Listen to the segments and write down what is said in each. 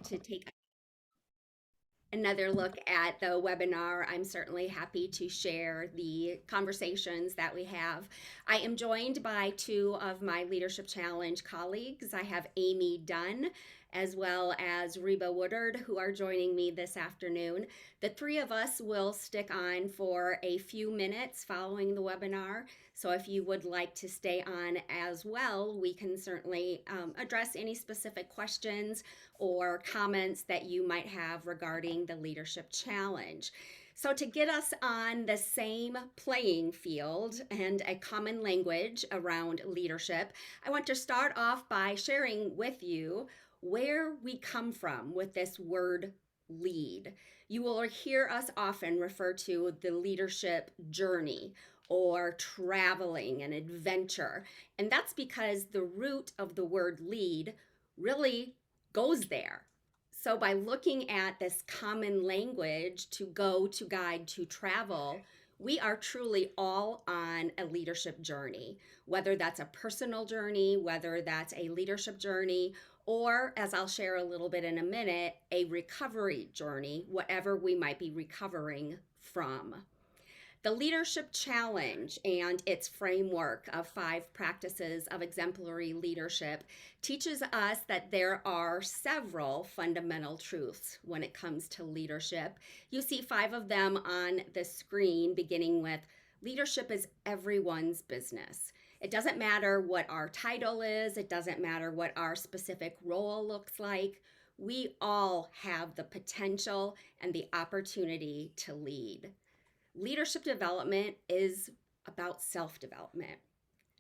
to take another look at the webinar, I'm certainly happy to share the conversations that we have. I am joined by two of my Leadership Challenge colleagues. I have Amy Dunn as well as Reba Woodard, who are joining me this afternoon. The three of us will stick on for a few minutes following the webinar. So if you would like to stay on as well, we can certainly address any specific questions or comments that you might have regarding the Leadership Challenge. So, to get us on the same playing field and a common language around leadership, I want to start off by sharing with you where we come from with this word lead. You will hear us often refer to the leadership journey or traveling and adventure. And that's because the root of the word lead really goes there. So, by looking at this common language to go, to guide, to travel, we are truly all on a leadership journey, whether that's a personal journey, whether that's a leadership journey, or as I'll share a little bit in a minute, a recovery journey, whatever we might be recovering from. The Leadership Challenge and its framework of 5 practices of exemplary leadership teaches us that there are several fundamental truths when it comes to leadership. You see 5 of them on the screen, beginning with leadership is everyone's business. It doesn't matter what our title is, it doesn't matter what our specific role looks like. We all have the potential and the opportunity to lead. Leadership development is about self-development.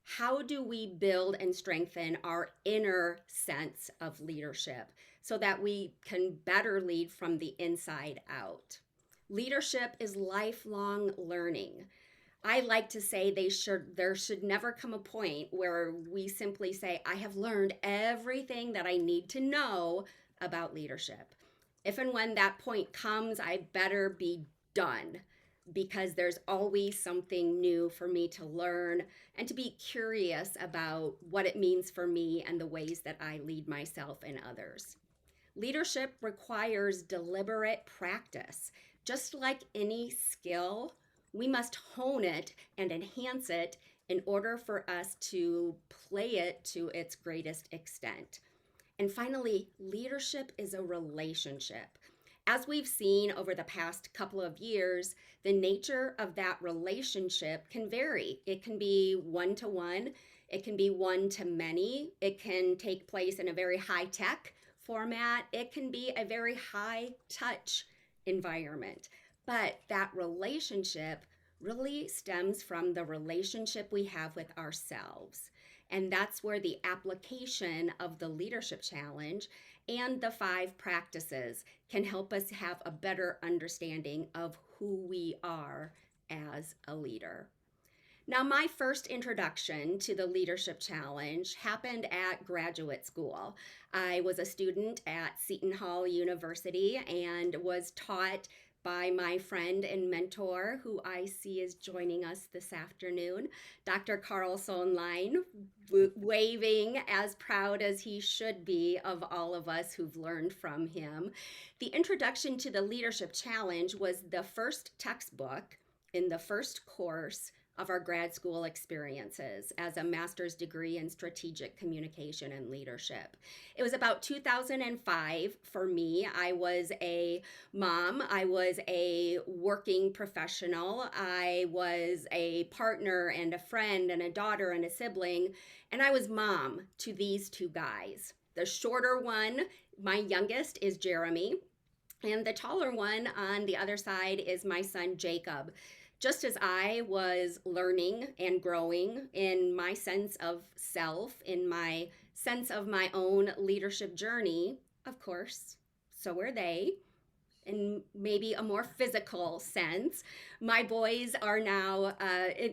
How do we build and strengthen our inner sense of leadership so that we can better lead from the inside out? Leadership is lifelong learning. I like to say there should never come a point where we simply say, I have learned everything that I need to know about leadership. If and when that point comes, I better be done, because there's always something new for me to learn and to be curious about what it means for me and the ways that I lead myself and others. Leadership requires deliberate practice. Just like any skill, we must hone it and enhance it in order for us to play it to its greatest extent. And finally, leadership is a relationship. As we've seen over the past couple of years, the nature of that relationship can vary. It can be one to one, it can be one to many, it can take place in a very high tech format, it can be a very high touch environment. But that relationship really stems from the relationship we have with ourselves. And that's where the application of the Leadership Challenge and the 5 practices can help us have a better understanding of who we are as a leader. Now, my first introduction to the Leadership Challenge happened at graduate school. I was a student at Seton Hall University and was taught by my friend and mentor, who I see is joining us this afternoon, Dr. Carl Sohnlein, waving as proud as he should be of all of us who've learned from him. The introduction to the Leadership Challenge was the first textbook in the first course of our grad school experiences as a master's degree in strategic communication and leadership. It was about 2005 for me. I was a mom, I was a working professional, I was a partner and a friend and a daughter and a sibling, and I was mom to these 2 guys. The shorter one, my youngest, is Jeremy, and the taller one on the other side is my son Jacob. Just as I was learning and growing in my sense of self, in my sense of my own leadership journey, of course, so were they, in maybe a more physical sense. My boys are now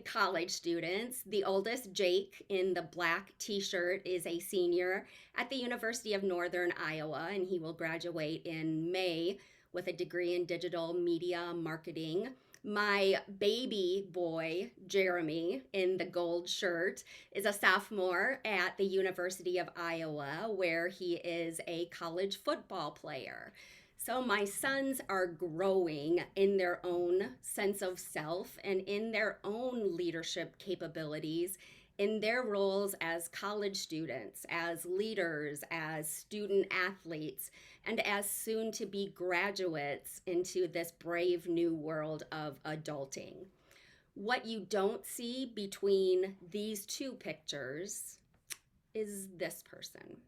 college students. The oldest, Jake, in the black t-shirt, is a senior at the University of Northern Iowa, and he will graduate in May with a degree in digital media marketing. My baby boy, Jeremy, in the gold shirt, is a sophomore at the University of Iowa, where he is a college football player. So my sons are growing in their own sense of self and in their own leadership capabilities in their roles as college students, as leaders, as student athletes, and as soon to be graduates into this brave new world of adulting. What you don't see between these two pictures is this person.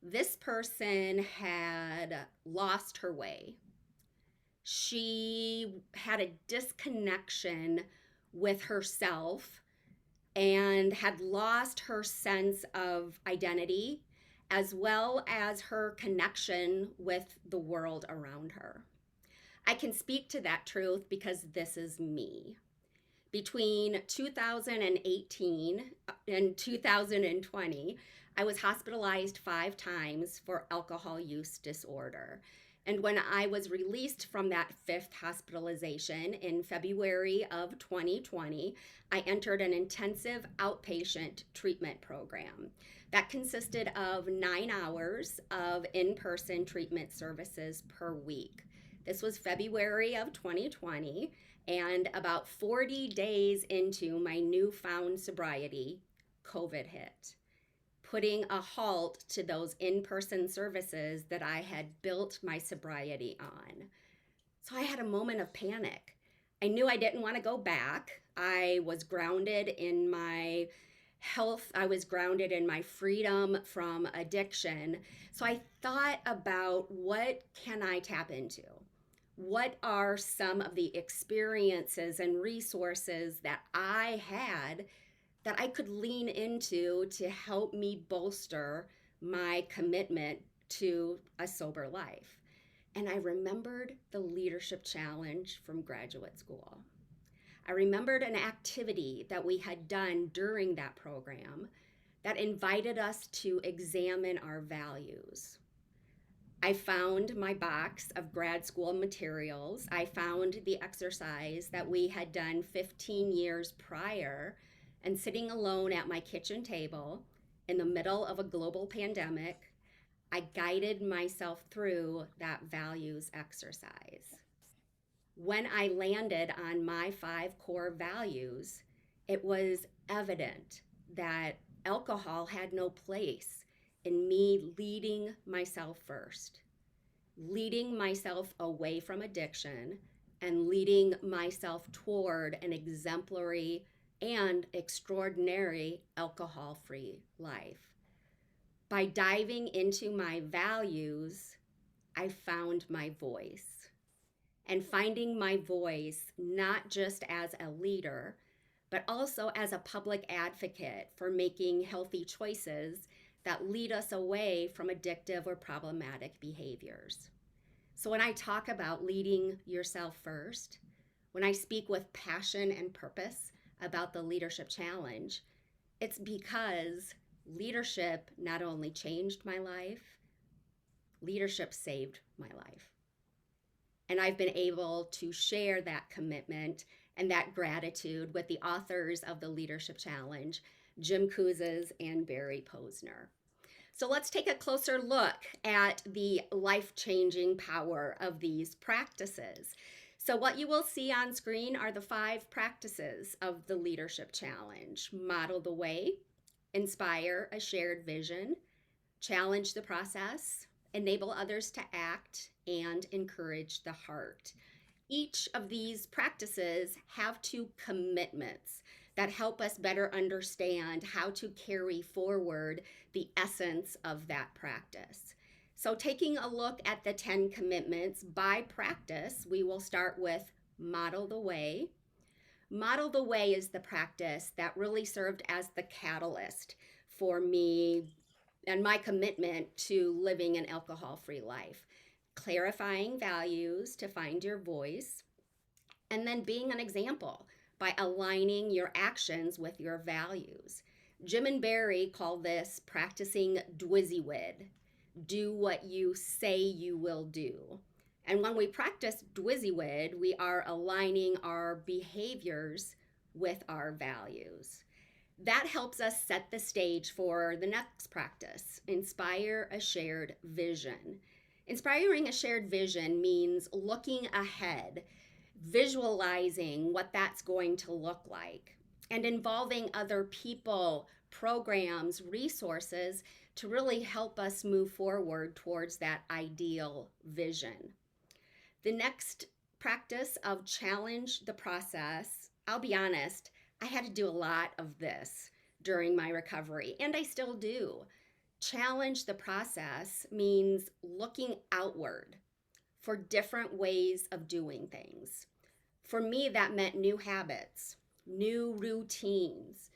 This person had lost her way. She had a disconnection with herself and had lost her sense of identity as well as her connection with the world around her. I can speak to that truth because this is me. Between 2018 and 2020, I was hospitalized 5 times for alcohol use disorder. And when I was released from that fifth hospitalization in February of 2020, I entered an intensive outpatient treatment program that consisted of 9 hours of in person treatment services per week. This was February of 2020, and about 40 days into my newfound sobriety, COVID hit, putting a halt to those in person services that I had built my sobriety on. So I had a moment of panic. I knew I didn't want to go back. I was grounded in my health, I was grounded in my freedom from addiction. So I thought about, what can I tap into? What are some of the experiences and resources that I had that I could lean into to help me bolster my commitment to a sober life? And I remembered the leadership challenge from graduate school. I remembered an activity that we had done during that program that invited us to examine our values. I found my box of grad school materials. I found the exercise that we had done 15 years prior, and sitting alone at my kitchen table in the middle of a global pandemic, I guided myself through that values exercise. When I landed on my 5 core values, it was evident that alcohol had no place in me leading myself first, leading myself away from addiction, and leading myself toward an exemplary and extraordinary alcohol free life. By diving into my values, I found my voice. And finding my voice not just as a leader, but also as a public advocate for making healthy choices that lead us away from addictive or problematic behaviors. So when I talk about leading yourself first, when I speak with passion and purpose about the leadership challenge, it's because leadership not only changed my life, leadership saved my life. And I've been able to share that commitment and that gratitude with the authors of the Leadership Challenge, Jim Kouzes and Barry Posner. So let's take a closer look at the life-changing power of these practices. So what you will see on screen are the 5 practices of the Leadership Challenge. Model the way, inspire a shared vision, challenge the process, enable others to act, and encourage the heart. Each of these practices have 2 commitments that help us better understand how to carry forward the essence of that practice. So taking a look at the 10 commitments by practice, we will start with model the way. Model the way is the practice that really served as the catalyst for me and my commitment to living an alcohol-free life. Clarifying values to find your voice, and then being an example by aligning your actions with your values. Jim and Barry call this practicing dwizzywid. Do what you say you will do. And when we practice Dwizzywid, we are aligning our behaviors with our values. That helps us set the stage for the next practice, inspire a shared vision. Inspiring a shared vision means looking ahead, visualizing what that's going to look like, and involving other people, programs, resources to really help us move forward towards that ideal vision. The next practice of challenge the process, I'll be honest, I had to do a lot of this during my recovery, and I still do. Challenge the process means looking outward for different ways of doing things. For me, that meant new habits, new routines,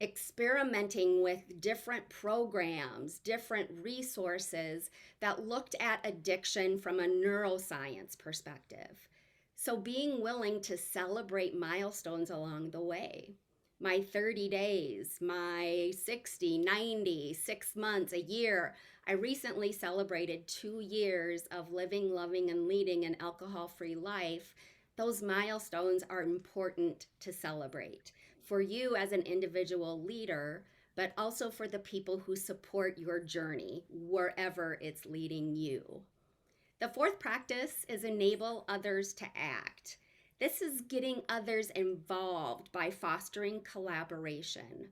experimenting with different programs, different resources that looked at addiction from a neuroscience perspective. So, being willing to celebrate milestones along the way. My 30 days, my 60, 90, 6 months, a year. I recently celebrated 2 years of living, loving, and leading an alcohol free life. Those milestones are important to celebrate for you as an individual leader, but also for the people who support your journey, wherever it's leading you. The fourth practice is enable others to act. This is getting others involved by fostering collaboration.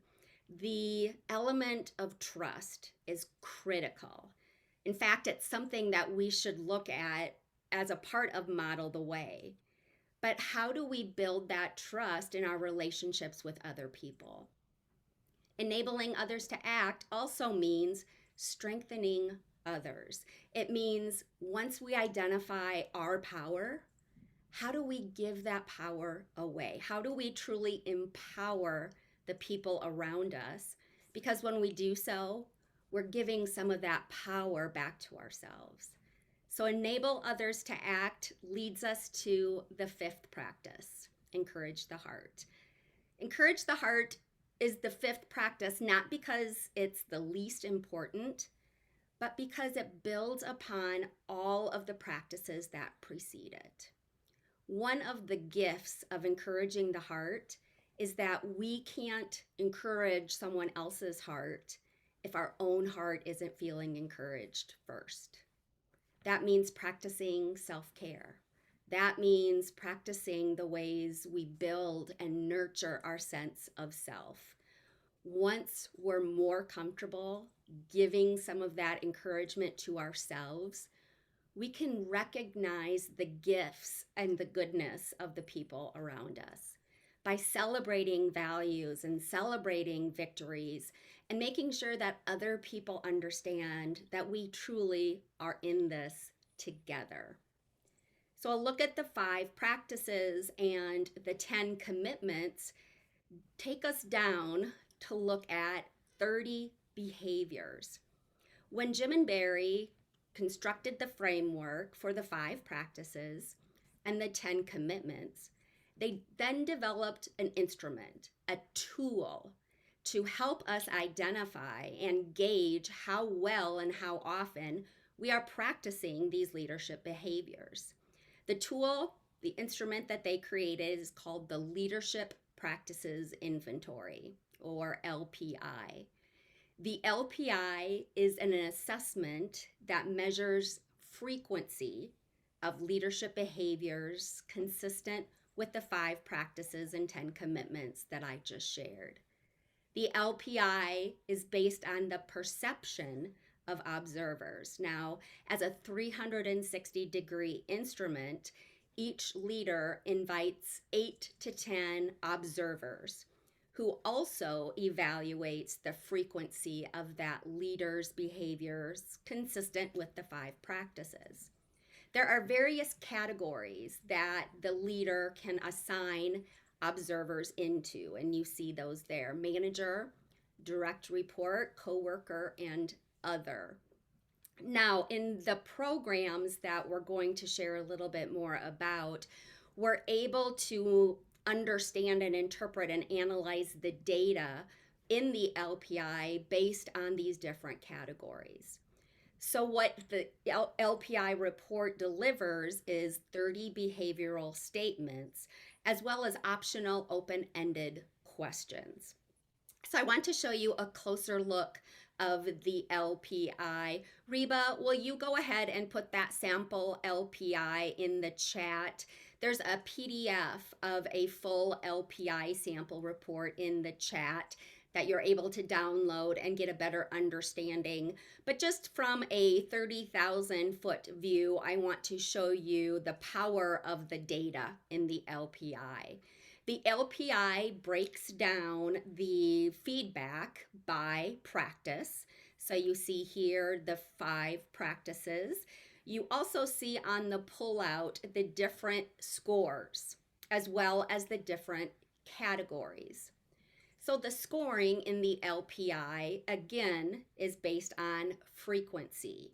The element of trust is critical. In fact, it's something that we should look at as a part of Model the Way. But how do we build that trust in our relationships with other people? Enabling others to act also means strengthening others. It means once we identify our power, how do we give that power away? How do we truly empower the people around us? Because when we do so, we're giving some of that power back to ourselves. So, enable others to act leads us to the fifth practice, encourage the heart. Encourage the heart is the fifth practice, not because it's the least important, but because it builds upon all of the practices that precede it. One of the gifts of encouraging the heart is that we can't encourage someone else's heart if our own heart isn't feeling encouraged first. That means practicing self-care. That means practicing the ways we build and nurture our sense of self. Once we're more comfortable giving some of that encouragement to ourselves, we can recognize the gifts and the goodness of the people around us by celebrating values and celebrating victories and making sure that other people understand that we truly are in this together. So I'll look at the 5 practices and the 10 commitments, take us down to look at 30 behaviors. When Jim and Barry constructed the framework for the 5 practices and the 10 commitments, they then developed an instrument, a tool to help us identify and gauge how well and how often we are practicing these leadership behaviors. The tool, the instrument that they created is called the Leadership Practices Inventory, or LPI. The LPI is an assessment that measures frequency of leadership behaviors consistent with the 5 practices and 10 commitments that I just shared. The LPI is based on the perception of observers. Now, as a 360-degree instrument, each leader invites 8 to 10 observers who also evaluates the frequency of that leader's behaviors consistent with the 5 practices. There are various categories that the leader can assign observers into, and you see those there: manager, direct report, coworker, and other. Now, in the programs that we're going to share a little bit more about, we're able to understand and interpret and analyze the data in the LPI based on these different categories. So, what the LPI report delivers is 30 behavioral statements as well as optional open ended questions. So, I want to show you a closer look of the LPI. Reba, will you go ahead and put that sample LPI in the chat? There's a PDF of a full LPI sample report in the chat that you're able to download and get a better understanding. But just from a 30,000-foot view, I want to show you the power of the data in the LPI. The LPI breaks down the feedback by practice. So you see here the 5 practices. You also see on the pullout the different scores as well as the different categories. So the scoring in the LPI, again, is based on frequency.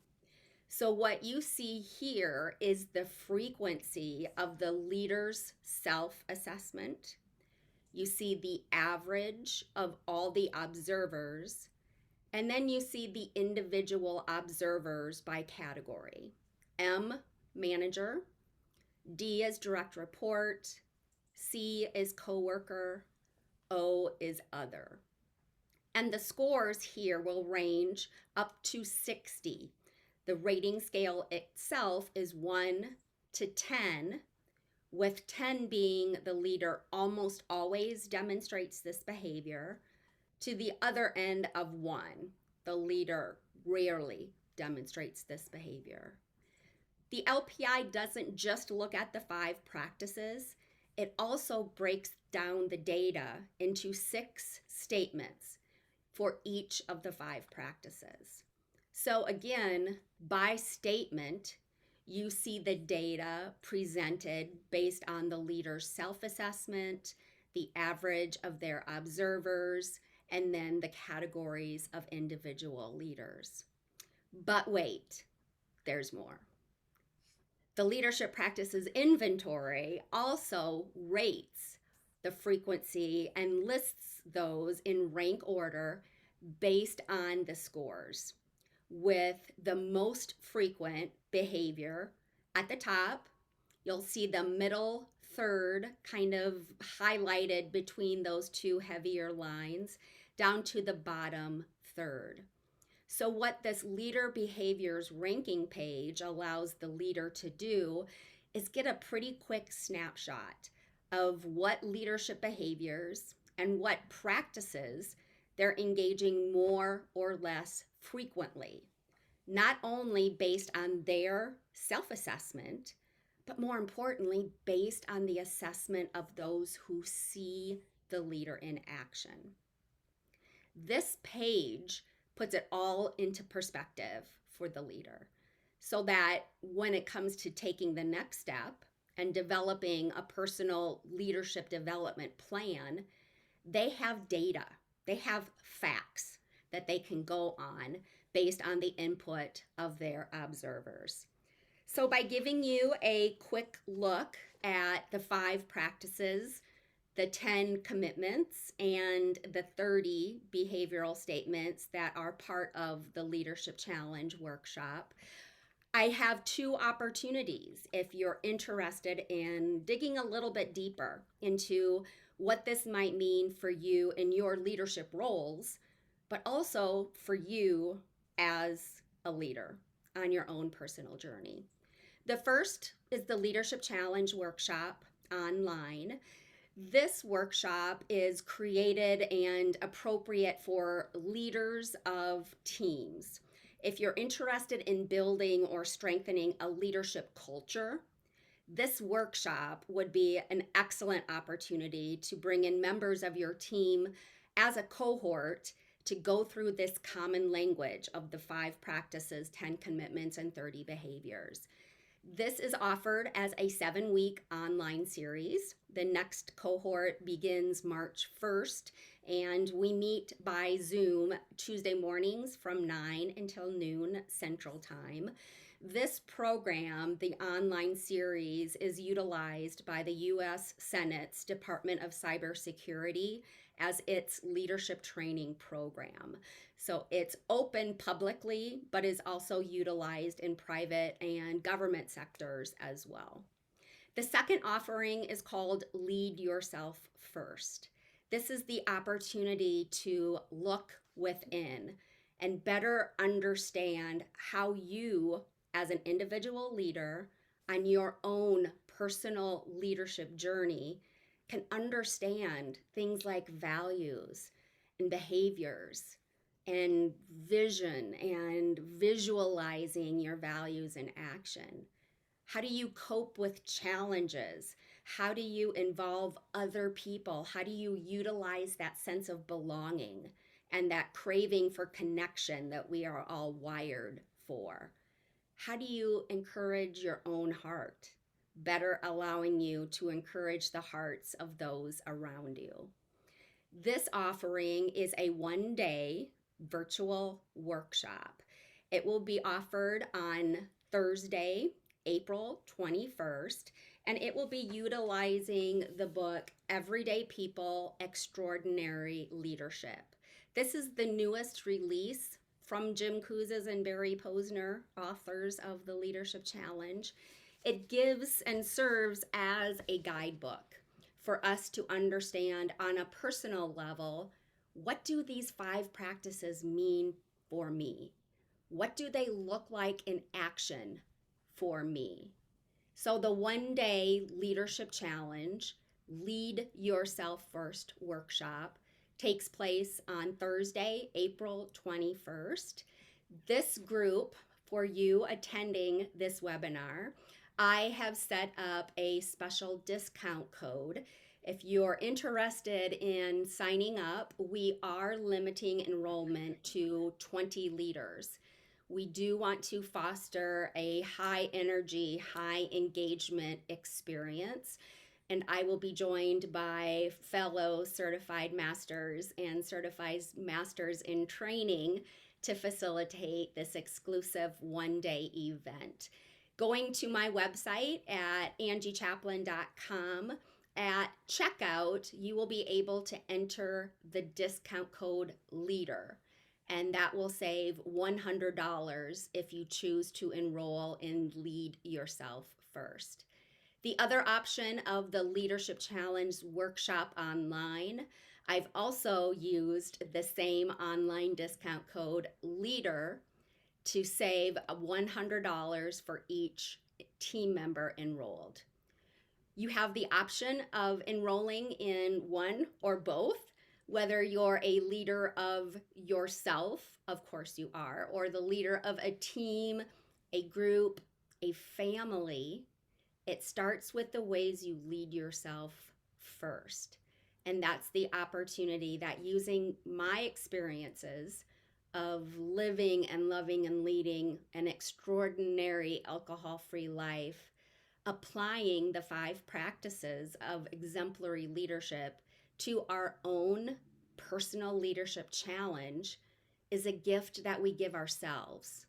So what you see here is the frequency of the leader's self-assessment. You see the average of all the observers, and then you see the individual observers by category. M, manager, D is direct report, C is coworker, O is other. And the scores here will range up to 60. The rating scale itself is 1 to 10, with 10 being the leader almost always demonstrates this behavior, to the other end of 1, the leader rarely demonstrates this behavior. The LPI doesn't just look at the 5 practices, it also breaks down the data into 6 statements for each of the 5 practices. So again, by statement, you see the data presented based on the leader's self-assessment, the average of their observers, and then the categories of individual leaders. But wait, there's more. The leadership practices inventory also rates the frequency and lists those in rank order based on the scores, with the most frequent behavior at the top. You'll see the middle third kind of highlighted between those 2 heavier lines down to the bottom third. So what this leader behaviors ranking page allows the leader to do is get a pretty quick snapshot of what leadership behaviors and what practices they're engaging more or less frequently, not only based on their self-assessment, but more importantly, based on the assessment of those who see the leader in action. This page puts it all into perspective for the leader so that when it comes to taking the next step and developing a personal leadership development plan, they have data, they have facts that they can go on based on the input of their observers. So by giving you a quick look at the 5 practices, the 10 commitments, and the 30 behavioral statements that are part of the Leadership Challenge workshop, I have 2 opportunities if you're interested in digging a little bit deeper into what this might mean for you in your leadership roles, but also for you as a leader on your own personal journey. The first is the Leadership Challenge workshop online. This workshop is created and appropriate for leaders of teams. If you're interested in building or strengthening a leadership culture, this workshop would be an excellent opportunity to bring in members of your team as a cohort to go through this common language of the 5 practices, 10 commitments, and 30 behaviors. This is offered as a 7-week online series. The next cohort begins March 1st, and we meet by Zoom Tuesday mornings from 9 until noon Central Time. This program, the online series, is utilized by the U.S. Senate's Department of Cybersecurity as its leadership training program. So it's open publicly, but is also utilized in private and government sectors as well. The second offering is called Lead Yourself First. This is the opportunity to look within and better understand how you, as an individual leader, on your own personal leadership journey, can understand things like values and behaviors and vision and visualizing your values in action. How do you cope with challenges? How do you involve other people? How do you utilize that sense of belonging and that craving for connection that we are all wired for? How do you encourage your own heart, better allowing you to encourage the hearts of those around you? This offering is a 1 day virtual workshop. It will be offered on Thursday, April 21st, and it will be utilizing the book Everyday People, Extraordinary Leadership. This is the newest release from Jim Kouzes and Barry Posner, authors of the Leadership Challenge. It gives and serves as a guidebook for us to understand on a personal level, what do these 5 practices mean for me? What do they look like in action for me? So the 1 day leadership challenge, Lead Yourself First workshop, takes place on Thursday, April 21st. This group, for you attending this webinar, I have set up a special discount code. If you're interested in signing up, we are limiting enrollment to 20 leaders. We do want to foster a high energy, high engagement experience. And I will be joined by fellow certified masters and certified masters in training to facilitate this exclusive 1 day event. Going to my website at angiechaplin.com, at checkout, you will be able to enter the discount code LEADER, and that will save $100 if you choose to enroll in Lead Yourself First. The other option of the Leadership Challenge workshop online, I've also used the same online discount code LEADER to save $100 for each team member enrolled. You have the option of enrolling in one or both, whether you're a leader of yourself, of course you are, or the leader of a team, a group, a family. It starts with the ways you lead yourself first. And that's the opportunity that, using my experiences of living and loving and leading an extraordinary alcohol-free life, applying the 5 practices of exemplary leadership to our own personal leadership challenge, is a gift that we give ourselves.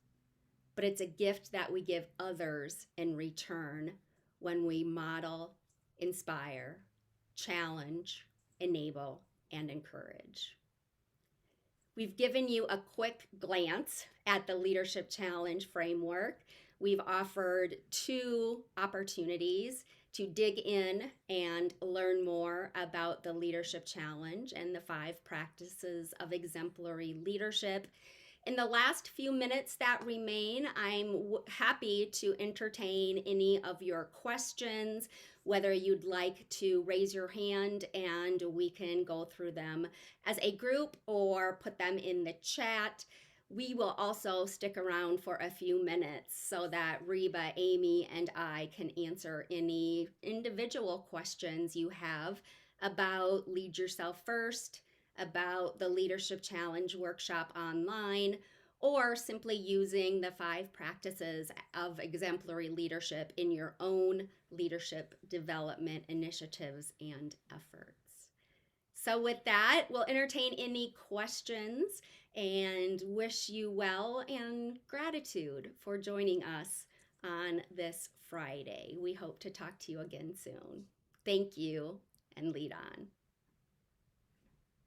But it's a gift that we give others in return when we model, inspire, challenge, enable, and encourage. We've given you a quick glance at the Leadership Challenge framework. We've offered 2 opportunities to dig in and learn more about the Leadership Challenge and the 5 practices of exemplary leadership. In the last few minutes that remain, I'm happy to entertain any of your questions, whether you'd like to raise your hand and we can go through them as a group or put them in the chat. We will also stick around for a few minutes so that Reba, Amy, and I can answer any individual questions you have about Lead Yourself First, about the Leadership Challenge workshop online, or simply using the 5 practices of exemplary leadership in your own leadership development initiatives and efforts. So with that, we'll entertain any questions and wish you well and gratitude for joining us on this Friday. We hope to talk to you again soon. Thank you, and lead on.